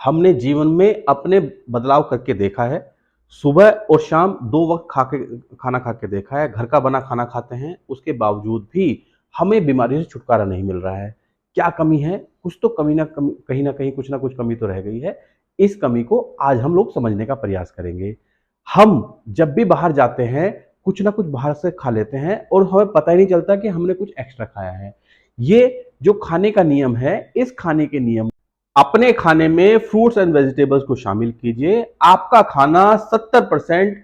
हमने जीवन में अपने बदलाव करके देखा है। सुबह और शाम 2 वक़्त खाना खा के देखा है, घर का बना खाना खाते हैं, उसके बावजूद भी हमें बीमारियों से छुटकारा नहीं मिल रहा है। क्या कमी है? कुछ तो कमी ना कमी कहीं न कहीं कुछ न कुछ कमी तो रह गई है। इस कमी को आज हम लोग समझने का प्रयास करेंगे। हम जब भी बाहर जाते हैं, कुछ न कुछ बाहर से खा लेते हैं और हमें पता ही नहीं चलता कि हमने कुछ एक्स्ट्रा खाया है। ये जो खाने का नियम है, इस खाने के नियम अपने खाने में फ्रूट्स एंड वेजिटेबल्स को शामिल कीजिए। आपका खाना 70%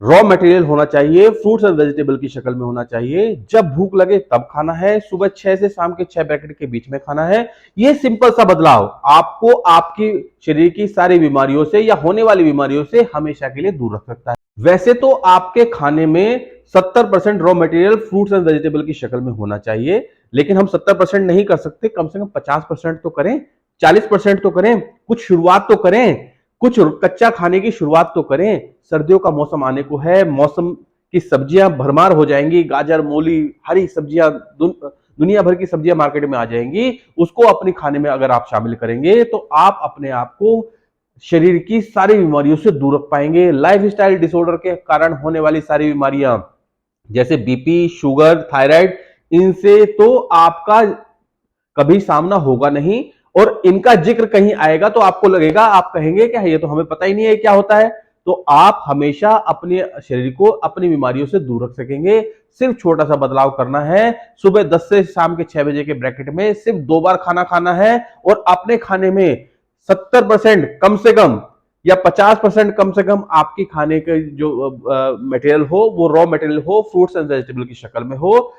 रॉ मटेरियल होना चाहिए, फ्रूट्स एंड वेजिटेबल की शक्ल में होना चाहिए। जब भूख लगे तब खाना है, सुबह 6 से शाम के 6 ब्रैकेट के बीच में खाना है। ये सिंपल सा बदलाव आपको आपकी शरीर की सारी बीमारियों से या होने वाली बीमारियों से हमेशा के लिए दूर रख सकता है। वैसे तो आपके खाने में 70% raw material fruits and vegetable की शक्ल में होना चाहिए, लेकिन हम 70% नहीं कर सकते, कम से कम 50% तो करें, 40% तो करें, कुछ शुरुआत तो करें, कुछ कच्चा खाने की शुरुआत तो करें। सर्दियों का मौसम आने को है, मौसम की सब्जियां भरमार हो जाएंगी, गाजर, मूली, हरी सब्जियां, दुनिया भर की सब्जियां मार्केट में आ जाएंगी। उसको अपने खाने में अगर आप शामिल करेंगे तो आप अपने आप को शरीर की सारी बीमारियों से दूर रख पाएंगे। लाइफस्टाइल डिसऑर्डर के कारण होने वाली सारी बीमारियां जैसे बीपी, शुगर, थायराइड, इनसे तो आपका कभी सामना होगा नहीं, और इनका जिक्र कहीं आएगा तो आपको लगेगा, आप कहेंगे कि ये तो हमें पता ही नहीं है क्या होता है। तो आप हमेशा अपने शरीर को अपनी बीमारियों से दूर रख सकेंगे। सिर्फ छोटा सा बदलाव करना है। सुबह 10 से शाम के 6 बजे के ब्रैकेट में सिर्फ 2 बार खाना खाना है और अपने खाने में 70% कम से कम या 50% कम से कम आपकी खाने के जो मटेरियल हो वो रॉ मटेरियल हो, फ्रूट्स एंड वेजिटेबल की शक्ल में हो।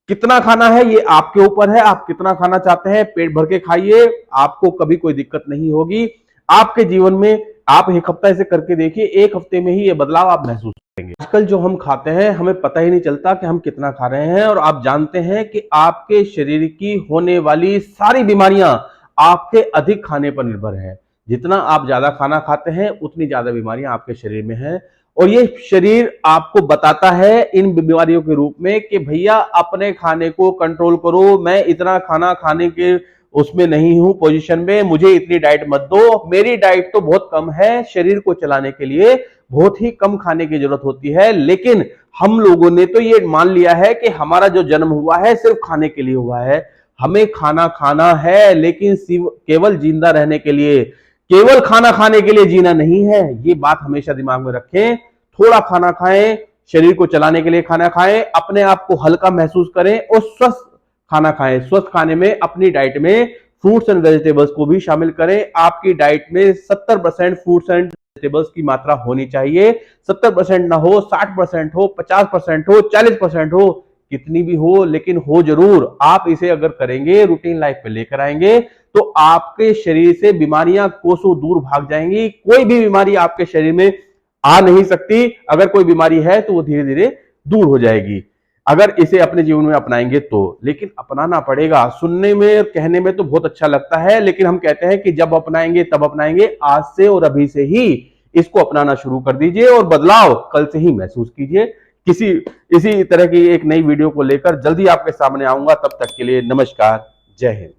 कितना खाना है ये आपके ऊपर है, आप कितना खाना चाहते हैं, पेट भर के खाइए, आपको कभी कोई दिक्कत नहीं होगी। आपके जीवन में आप एक हफ्ता ऐसे करके देखिए, 1 हफ्ते में ही ये बदलाव आप महसूस करेंगे। आजकल जो हम खाते हैं हमें पता ही नहीं चलता कि हम कितना खा रहे हैं, और आप जानते हैं कि आपके शरीर की होने वाली सारी बीमारियां आपके अधिक खाने पर निर्भर है। जितना आप ज्यादा खाना खाते हैं उतनी ज्यादा बीमारियां आपके शरीर में हैं, और ये शरीर आपको बताता है इन बीमारियों के रूप में कि भैया अपने खाने को कंट्रोल करो, मैं इतना खाना खाने के उसमें नहीं हूं पोजीशन में, मुझे इतनी डाइट मत दो, मेरी डाइट तो बहुत कम है। शरीर को चलाने के लिए बहुत ही कम खाने की जरूरत होती है, लेकिन हम लोगों ने तो ये मान लिया है कि हमारा जो जन्म हुआ है सिर्फ खाने के लिए हुआ है। हमें खाना खाना है, लेकिन केवल जिंदा रहने के लिए, केवल खाना खाने के लिए जीना नहीं है। ये बात हमेशा दिमाग में रखें। थोड़ा खाना खाएं, शरीर को चलाने के लिए खाना खाएं, अपने आप को हल्का महसूस करें और स्वस्थ खाना खाएं। स्वस्थ खाने में अपनी डाइट में फ्रूट्स एंड वेजिटेबल्स को भी शामिल करें। आपकी डाइट में 70% फ्रूट्स एंड वेजिटेबल्स की मात्रा होनी चाहिए। 70% ना हो, 60% हो, 50% हो, 40% हो, कितनी भी हो, लेकिन हो जरूर। आप इसे अगर करेंगे, रूटीन लाइफ में लेकर आएंगे तो आपके शरीर से बीमारियां कोसों दूर भाग जाएंगी। कोई भी बीमारी आपके शरीर में आ नहीं सकती। अगर कोई बीमारी है तो वो धीरे धीरे दूर हो जाएगी, अगर इसे अपने जीवन में अपनाएंगे तो। लेकिन अपनाना पड़ेगा। सुनने में, कहने में तो बहुत अच्छा लगता है, लेकिन हम कहते हैं कि जब अपनाएंगे तब अपनाएंगे। आज से और अभी से ही इसको अपनाना शुरू कर दीजिए और बदलाव कल से ही महसूस कीजिए। इसी तरह की एक नई वीडियो को लेकर जल्दी आपके सामने आऊंगा। तब तक के लिए नमस्कार, जय हिंद।